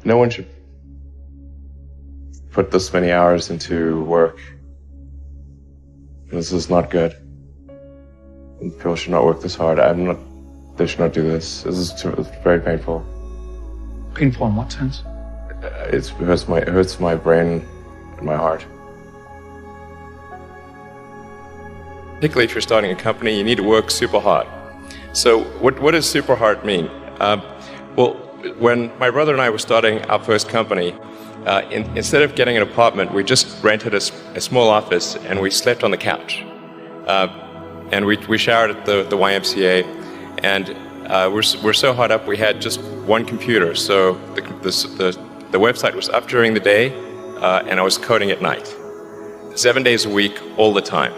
No one should put this many hours into work. This is not good. People should not work this hard. They should not do this. It's very painful. Painful in what sense? It hurts my brain and my heart. Particularly if you're starting a company, you need to work super hard. So what does super hard mean? Well, when my brother and I were starting our first company, instead of getting an apartment, we just rented a small office and we slept on the couch. And we showered at the YMCA, and we're so hot up we had just one computer. So the website was up during the day, and I was coding at night, 7 days a week, all the time.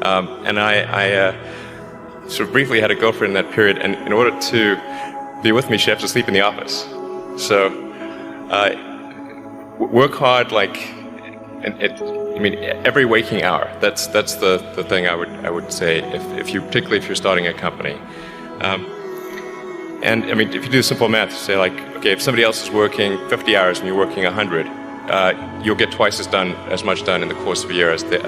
And I sort of briefly had a girlfriend in that period, and in order to be with me, she had to sleep in the office. So work hard, every waking hour. That's the thing I would say particularly if you're starting a company. And I mean, if you do simple math, you say okay, if somebody else is working 50 hours and you're working 100, you'll get twice as much done in the course of a year as the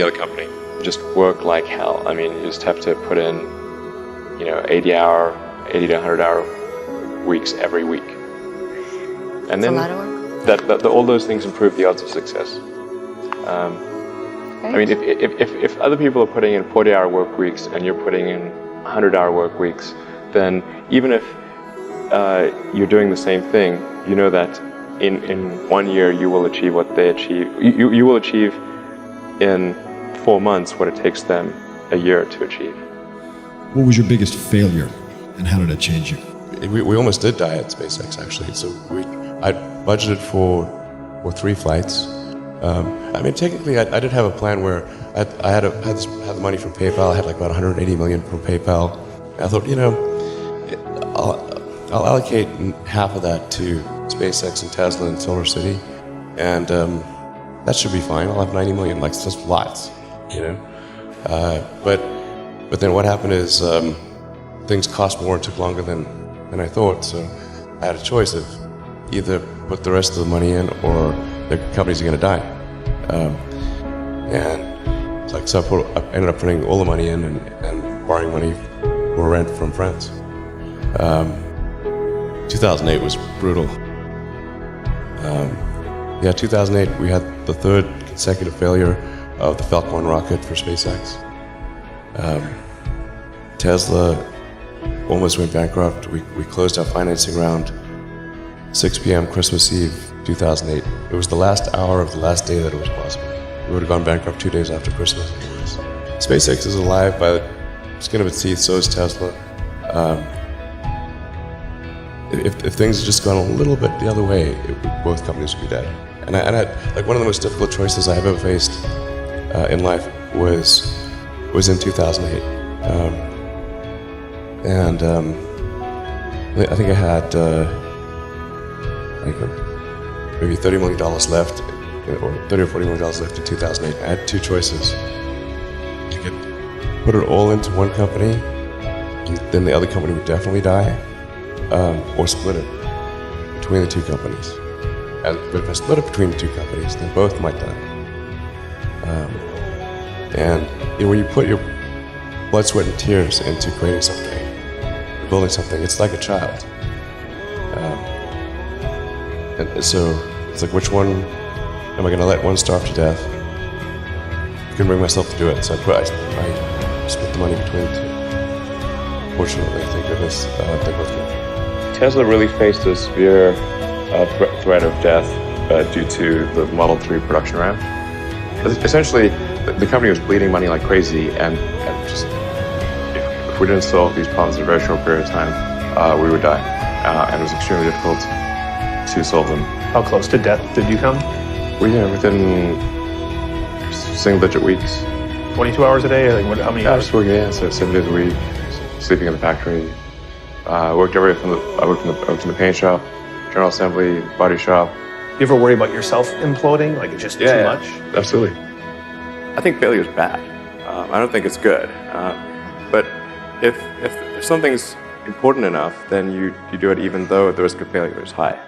other company. Just work like hell. I mean, you just have to put in, 80 to 100 hour weeks every week. And then a lot of work. All those things improve the odds of success. I mean, if other people are putting in 40-hour work weeks and you're putting in 100-hour work weeks, then even if you're doing the same thing, you know that in 1 year you will achieve what they achieve. You will achieve in 4 months what it takes them a year to achieve. What was your biggest failure, and how did it change you? We almost did die at SpaceX, actually. So I budgeted for 3 flights. I mean, technically, I did have a plan where I had the money from PayPal. I had about 180 million from PayPal. I thought, I'll allocate half of that to SpaceX and Tesla and Solar City, and that should be fine. I'll have 90 million. That's just lots, But then what happened is things cost more and took longer than I thought. So I had a choice of either put the rest of the money in or the companies are going to die. So I ended up putting all the money in and borrowing money for rent from friends. 2008 was brutal. 2008 we had the 3rd consecutive failure of the Falcon 1 rocket for SpaceX. Tesla almost went bankrupt. We closed our financing round 6 p.m. Christmas Eve 2008. It was the last hour of the last day that it was possible. We would have gone bankrupt 2 days after Christmas. SpaceX is alive by the skin of its teeth, so is Tesla. If things had just gone a little bit the other way, both companies would be dead. And I had, one of the most difficult choices I have ever faced in life was in 2008. I think I had maybe $30 million left, or $30 or $40 million left in 2008. I had 2 choices. You could put it all into one company, and then the other company would definitely die, or split it between the 2 companies. But if I split it between the 2 companies, then both might die. When you put your blood, sweat, and tears into creating something, building something, it's like a child. And so it's which one am I going to let one starve to death? I couldn't bring myself to do it, so I split the money between the 2. Fortunately, thank goodness, they both did. Tesla really faced a severe threat of death due to the Model 3 production ramp. Essentially, the company was bleeding money like crazy, and just if we didn't solve these problems in a very short period of time, we would die. And it was extremely difficult to solve them. How close to death did you come? Within single-digit weeks. 22 hours a day? How many hours? Just working, so 7 days a week, sleeping in the factory. I worked in the paint shop, general assembly, body shop. You ever worry about yourself imploding? It's just too much? Absolutely. I think failure is bad. I don't think it's good. But if something's important enough, then you do it even though the risk of failure is high.